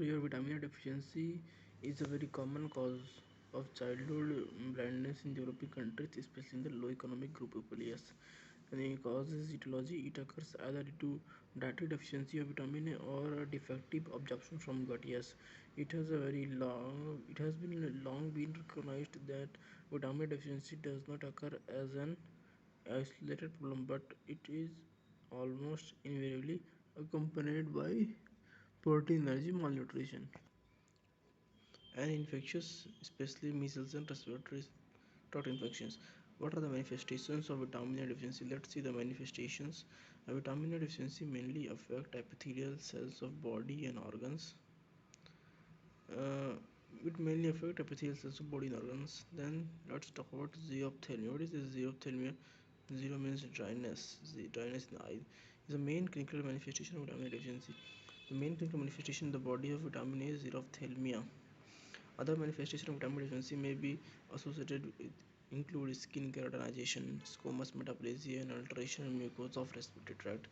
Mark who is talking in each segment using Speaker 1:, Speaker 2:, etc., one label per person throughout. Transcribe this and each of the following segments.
Speaker 1: So your vitamin A deficiency is a very common cause of childhood blindness in developing countries, especially in the low economic group people. Yes, and the cause is etiology. It occurs either due to dietary deficiency of vitamin A or a defective absorption from gut. Yes, it has been long been recognized that vitamin A deficiency does not occur as an isolated problem, but it is almost invariably accompanied by protein energy malnutrition and infectious, especially measles and respiratory tract infections. What are the manifestations of vitamin A deficiency? Let's see the manifestations. A vitamin A deficiency mainly affect epithelial cells of body and organs. Uh, it mainly affect epithelial cells of body and organs. Then let's talk about xerophthalmia. What is this xerophthalmia? Zero means dryness. Dryness in the eye is the main clinical manifestation of vitamin A deficiency. The main clinical manifestation in the body of vitamin A is xerophthalmia. Other manifestations of vitamin deficiency may be associated with include skin keratinization, squamous metaplasia, and alteration in mucosa of respiratory tract.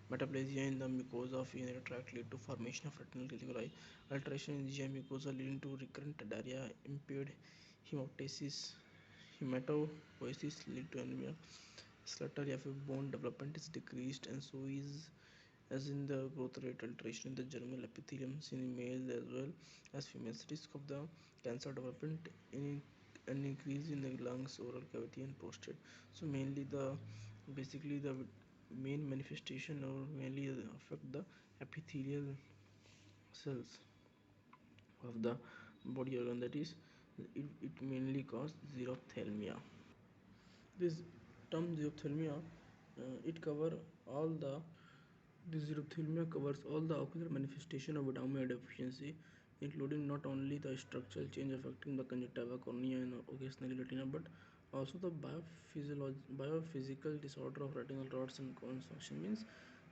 Speaker 1: Metaplasia in the mucosa of urinary tract lead to formation of retinal calculi. Alteration in GI mucosa leading to recurrent diarrhea, impaired hemoptysis, hematopoiesis lead to anemia. Slaughter if bone development is decreased, and so is as in the growth rate alteration in the germinal epithelium in males as well as females. Risk of the cancer development in an increase in the lungs, oral cavity, and prostate. So mainly the basically the main manifestation or mainly affect the epithelial cells of the body organ, that is it mainly causes xerophthalmia. This term xerophthalmia it cover all the This xerophthalmia covers all the ocular manifestation of vitamin A deficiency, including not only the structural change affecting the conjunctiva, cornea, and occasionally retina, but also the biophysical disorder of retinal rods and cones function. Means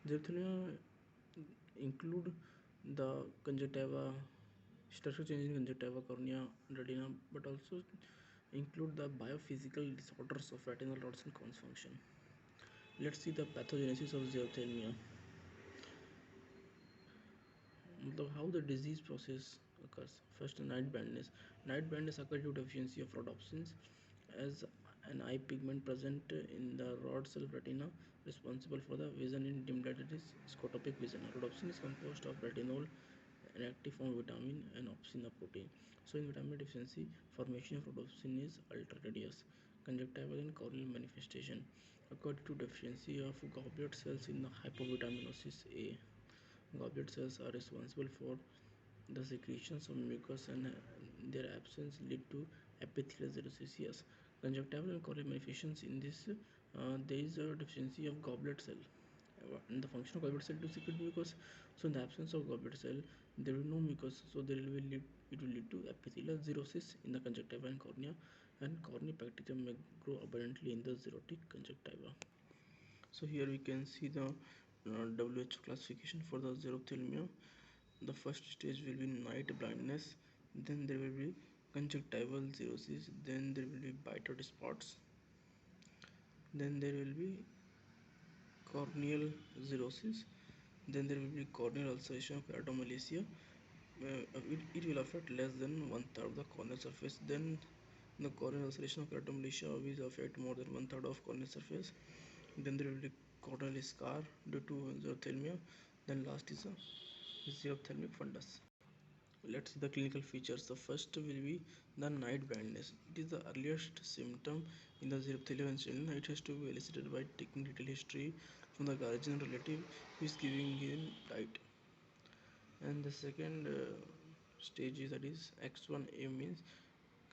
Speaker 1: xerophthalmia include the conjunctiva, structural change in conjunctiva, cornea, retina, but also include the biophysical disorders of retinal rods and cones function. Let's see the pathogenesis of xerophthalmia. How the disease process occurs. First, night blindness. Night blindness occurs due to deficiency of rhodopsins as an eye pigment present in the rod cell retina responsible for the vision in dim light, that is scotopic vision. Rhodopsin is composed of retinol, an active form of vitamin, and opsin, a protein. So in vitamin deficiency, formation of rhodopsin is altered. Yes. Conjunctival and corneal manifestation occur due to deficiency of goblet cells in the hypovitaminosis A. Goblet cells are responsible for the secretions of mucus, and their absence lead to epithelial xerosis. Conjunctival and corneal manifestations in this, there is a deficiency of goblet cell. And the function of goblet cell to secrete mucus. So in the absence of goblet cell, there will be no mucus. So it will lead to epithelial xerosis in the conjunctiva and cornea, and corneal bacterium may grow abundantly in the xerotic conjunctiva. So here we can see the WHO classification for the xerophthalmia. The first stage will be night blindness, then there will be conjunctival xerosis, then there will be bitoid spots, then there will be corneal xerosis, then there will be corneal ulceration of keratomalacia. It will affect less than one third of the corneal surface. Then the corneal ulceration of keratomalacia will affect more than one third of corneal surface. Then there will be corneal scar due to xerophthalmia. Then last is a xerophthalmic fundus. Let's see the clinical features. The first will be the night blindness. It is the earliest symptom in the xerophthalia in children. It has to be elicited by taking detailed history from the guardian relative who is giving him light. And the second stage is, that is X1A, means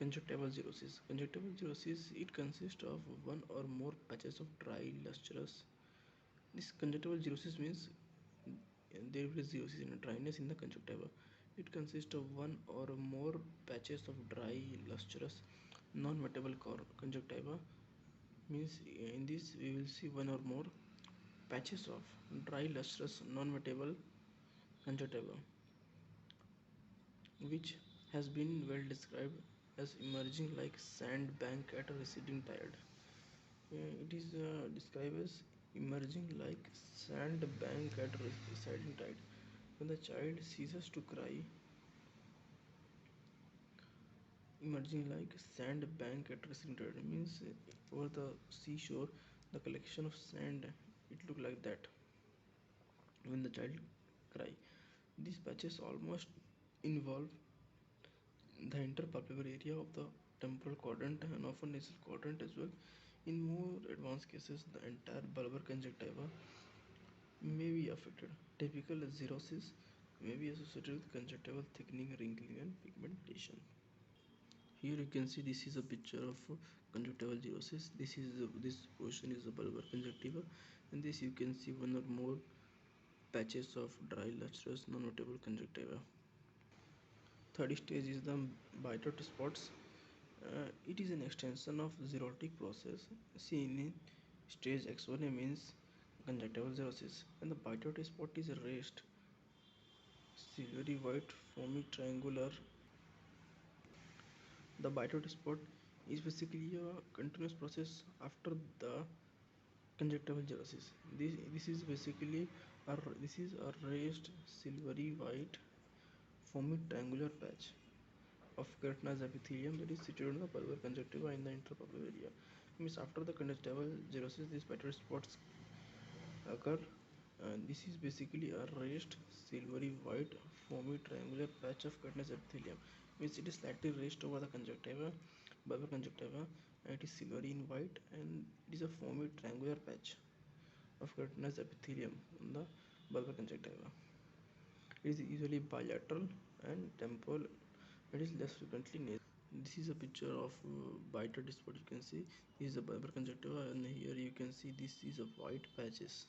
Speaker 1: conjunctival xerosis. Conjunctival xerosis, it consists of one or more patches of dry lustrous. This conjunctival xerosis means there will be xerosis and dryness in the conjunctiva. It consists of one or more patches of dry, lustrous, non-wettable conjunctiva. Means in this we will see one or more patches of dry, lustrous, non-wettable conjunctiva, which has been well described as emerging like sand bank at a receding tide. It is described as emerging like sand bank at a receding tide. When the child ceases to cry, emerging like sand bank at racing tide means over the seashore the collection of sand it look like that when the child cry. These patches almost involve the interpalpebral area of the temporal quadrant and often nasal quadrant as well. In more advanced cases, the entire bulbar conjunctiva may be affected. Typical xerosis may be associated with conjunctival thickening, wrinkling, and pigmentation. Here you can see this is a picture of conjunctival xerosis. This portion is the bulbar conjunctiva, and this you can see one or more patches of dry lustrous non-notable conjunctiva. Third stage is the bitote spots. It is an extension of xerotic process seen in stage X1A means conjunctival xerosis, and the bitote spot is raised, silvery white, foamy, triangular. The bitote spot is basically a continuous process after the conjunctival xerosis. This is basically this is a raised silvery white, foamy, triangular patch of keratinized epithelium that is situated in the bulbar conjunctiva in the interpupillary area. Means after the conjunctival xerosis, these bitote spots occur. This is basically a raised silvery white foamy triangular patch of keratinized epithelium. Means it is slightly raised over the conjunctiva, bulbar conjunctiva, and it is silvery in white and it is a foamy triangular patch of keratinized epithelium on the bulbar conjunctiva. It is usually bilateral and temporal. It is less frequently nasal. This is a picture of bitote spot. You can see this is a bulbar conjunctiva, and here you can see this is a white patches.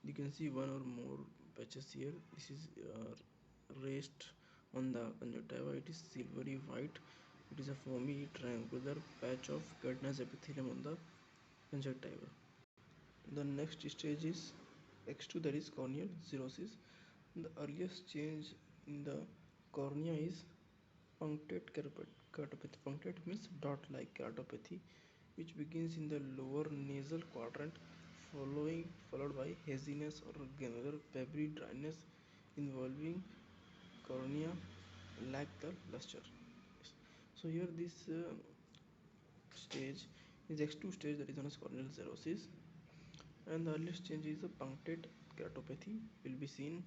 Speaker 1: You can see one or more patches here. This is raised on the conjunctiva. It is silvery white. It is a foamy triangular patch of keratinized epithelium on the conjunctiva. The next stage is X2, that is corneal xerosis. The earliest change in the cornea is punctate keratopathy. Punctate means dot-like keratopathy, which begins in the lower nasal quadrant, followed by haziness or granular pebbly dryness involving cornea lack the luster. So here this stage is X2 stage, that is known as corneal xerosis, and the earliest change is a punctate keratopathy will be seen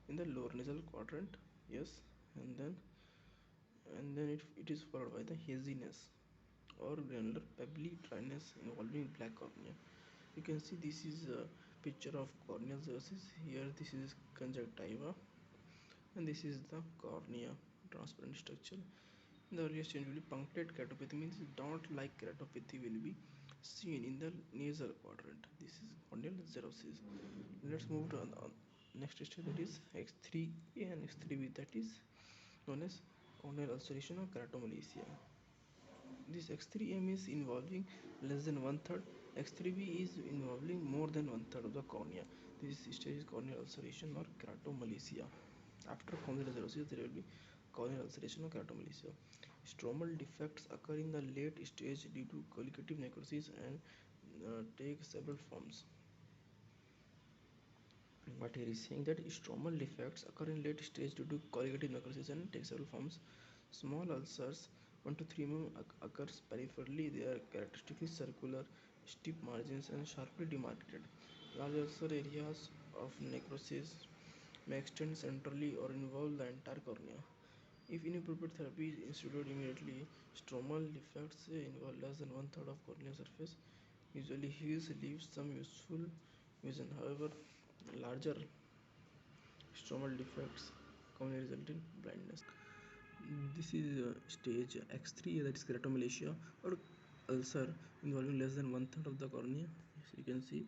Speaker 1: in the lower nasal quadrant. Yes, and then it is followed by the haziness or granular pebbly dryness involving black cornea. You can see this is a picture of corneal xerosis. Here this is conjunctiva and this is the cornea transparent structure. The earliest change will be punctate keratopathy means dot-like keratopathy will be seen in the nasal quadrant. This is corneal xerosis. Let's move to the next stage, that is X3A and X3B, that is known as corneal ulceration or keratomalacia. This X3M is involving less than one third. X3B is involving more than one third of the cornea. This stage is corneal ulceration or keratomalacia. After corneal xerosis, there will be corneal ulceration or keratomalacia. Stromal defects occur in the late stage due to colligative necrosis and take several forms. But here is saying that stromal defects occur in late stage due to colligative necrosis and take several forms. Small ulcers 1 to 3 mm occurs peripherally. They are characteristically circular, steep margins and sharply demarcated. Large ulcer areas of necrosis may extend centrally or involve the entire cornea. If inappropriate therapy is instituted immediately, stromal defects involve less than one third of corneal surface. Usually heals leaves some useful vision. However, larger stromal defects commonly result in blindness. This is stage X3, that is keratomalacia or ulcer involving less than one third of the cornea. So you can see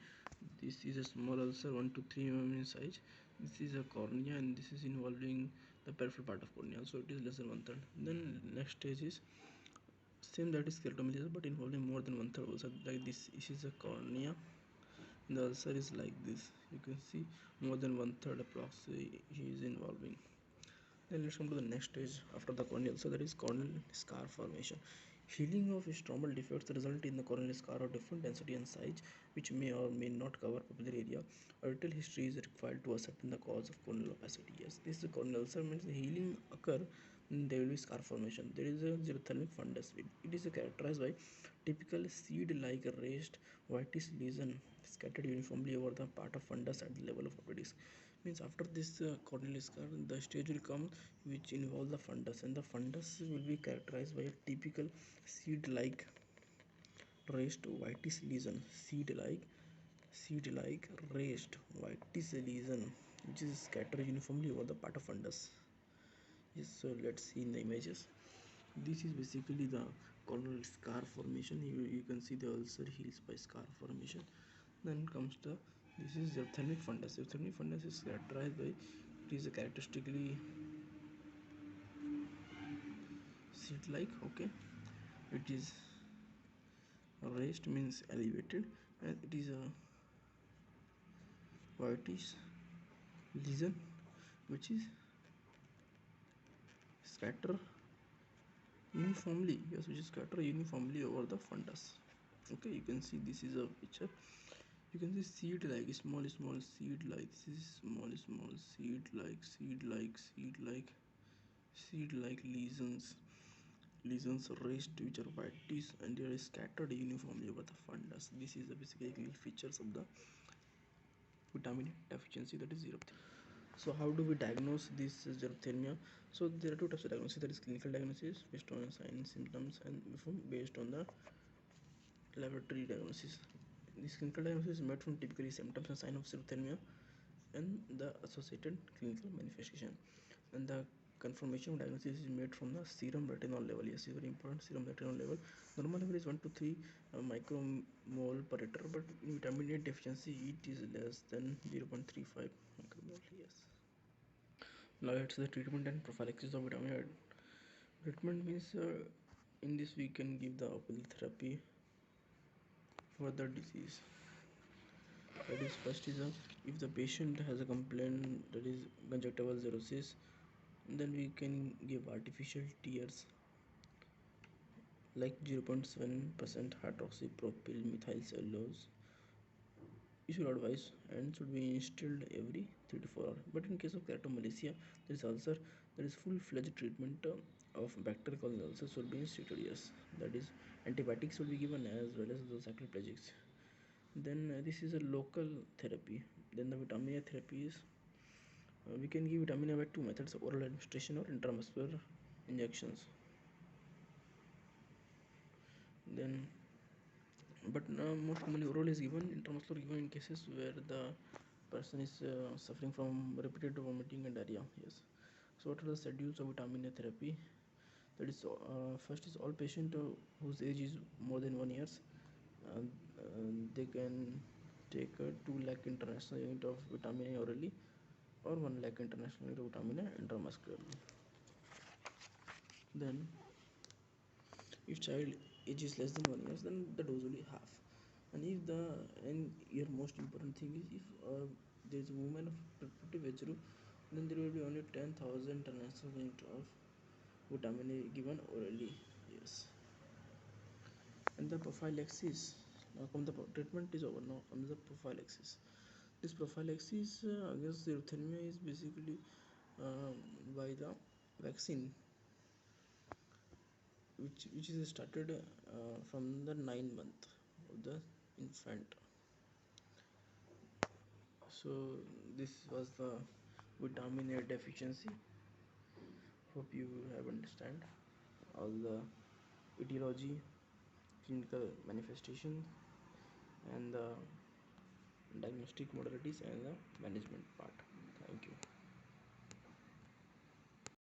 Speaker 1: this is a small ulcer 1 to 3 mm in size. This is a cornea and this is involving the peripheral part of cornea, so it is less than one third. Then next stage is same, that is keratomalacia but involving more than one third ulcer. Like this is a cornea. The ulcer is like this. You can see more than one third approx he is involving. Then let's come to the next stage after the corneal. So that is corneal scar formation. Healing of stromal defects result in the corneal scar of different density and size, which may or may not cover pupillary area. A detailed history is required to ascertain the cause of corneal opacity. Yes, this is corneal ulcer means the healing occur there will be scar formation. There is a xerothermic fundus. It is characterized by typical seed-like raised whitish lesion scattered uniformly over the part of fundus at the level of optic disc. Means after this corneal scar, the stage will come which involve the fundus, and the fundus will be characterized by a typical seed-like raised whitish lesion, seed-like raised whitish lesion, which is scattered uniformly over the part of fundus. Yes, so let's see in the images. This is basically the corneal scar formation. You can see the ulcer heals by scar formation. Then comes the, this is ophthalmic fundus. Ophthalmic fundus is characterized by, it is a characteristically seed like, okay, it is raised means elevated, and it is a whitish lesion which is scatter uniformly, yes, which is scatter uniformly over the fundus. Okay, you can see this is a picture. You can see seed like small seed like, this is small seed like lesions raised which are whitish and they are scattered uniformly over the fundus. This is the basically features of the vitamin deficiency, that is xerophthalmia. So how do we diagnose this xerophthalmia? So there are two types of diagnosis. There is clinical diagnosis based on signs, symptoms, and based on the laboratory diagnosis. This clinical diagnosis is made from typically symptoms and signs of xerophthalmia and the associated clinical manifestation. And the confirmation of diagnosis is made from the serum retinol level. Yes, it's very important. Serum retinol level, normal level is 1 to 3 micromole per liter, but in vitamin A deficiency it is less than 0.35 micromole. Yes. Now it's the treatment and prophylaxis of vitamin A. Treatment means in this we can give the open therapy for the disease. That is, first is if the patient has a complaint, that is conjunctival xerosis, then we can give artificial tears like 0.7% hydroxypropyl methyl cellulose. You should advise and should be instilled every 3 to 4 hours. But in case of keratomalacia, there is ulcer, there is full-fledged treatment of bacterial causal ulcer should be instituted. Yes, that is, antibiotics should be given as well as those cycloplegics. Then this is a local therapy. Then the vitamin A therapy is, we can give vitamin A by two methods: oral administration or intramuscular injections. Then, but most commonly oral is given, intramuscular given in cases where the person is suffering from repeated vomiting and diarrhea. Yes. So what are the schedules of vitamin A therapy? That is, first is all patient whose age is more than 1 year, uh, they can take 2 lakh international unit of vitamin A orally or 1 lakh international unit of vitamin A intramuscularly. Then if child age is less than 1 year, then the dose will be half. And if the, and your most important thing is, if there is a woman of reproductive age group, then there will be only 10,000 international unit of vitamin A given orally. Yes. And the prophylaxis, now come the treatment is over, now comes the prophylaxis. This prophylaxis against xerophthalmia is basically by the vaccine, which is started from the 9 month of the infant. So this was the vitamin A deficiency. Hope you have understand all the etiology, clinical manifestation, and the diagnostic modalities and the management part. Thank you.